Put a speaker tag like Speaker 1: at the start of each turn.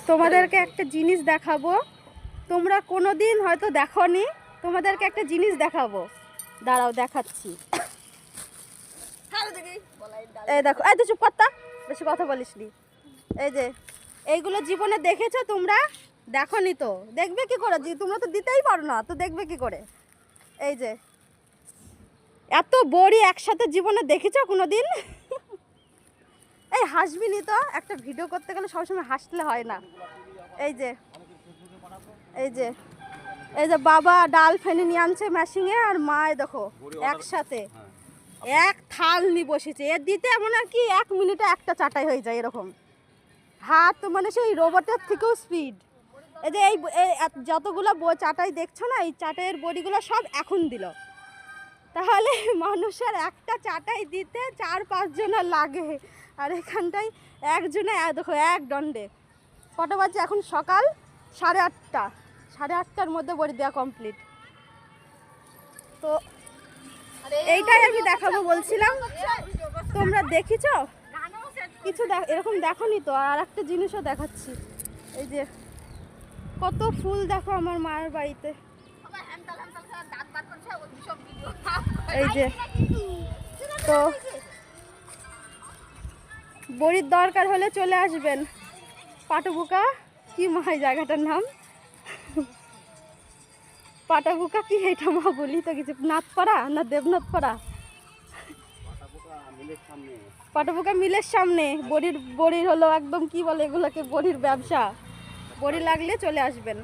Speaker 1: তোমাদেরকে একটা জিনিস দেখাবো, তোমরা কোনোদিন হয়তো দেখোনি। তোমাদেরকে একটা জিনিস দেখাবো, দাঁড়াও দেখাচ্ছি। এই দেখো, এই তো চুপ করতা, বেশি কথা বলিসনি। এই যে এইগুলো জীবনে দেখেছো তোমরা? দেখোনি তো দেখবে কি করে? তোমরা তো দিতেই পারো না, তো দেখবে কি করে? এই যে এত বড়ি একসাথে জীবনে দেখেছো কোনোদিন? এই হাসবি নি তো, একটা ভিডিও করতে গেলে সবসময় হাসলে হয় না। এই যে এই যে এই যে বাবা ডাল ফেনে নিয়ে আনছে মেশিনে, আর মায় দেখো একসাথে এক থাল নিয়ে বসেছে। এর দিতে এমন আর কি 1 মিনিটে একটা চাটাই হয়ে যায় এরকম। হাত তো মানে সেই রোবটের থেকেও স্পিড। এই যে এই যতগুলো চাটাই দেখছো না, এই চাটাইয়ের বড়িগুলো সব এখন দিল। তাহলে মানুষের একটা চাটাই দিতে 4-5 জনের লাগে, আর এখানটায় একজনে দেখো এক দণ্ডে। কটা বাজে এখন? সকাল 8:30। 8:30টার মধ্যে বড়ি দেওয়া কমপ্লিট। তো এইটাই আমি দেখাবো বলছিলাম। তোমরা দেখিছো কিছু? এরকম দেখোনি তো? আর একটা জিনিসও দেখাচ্ছি। এই যে কত ফুল দেখো আমার মায়ের বাড়িতে। এই যে তো বড়ির দরকার হলে চলে আসবেন। পাটবুকা কি মাই জায়গাটার নাম? পাটাবুকা কি এটা মা বলি তো কিছু, নাথপাড়া না দেবনাথপাড়া? পাটাবুকা মিলের সামনে বড়ির হলো একদম কি বলে এগুলোকে, বড়ির ব্যবসা। বড়ি লাগলে চলে আসবেন।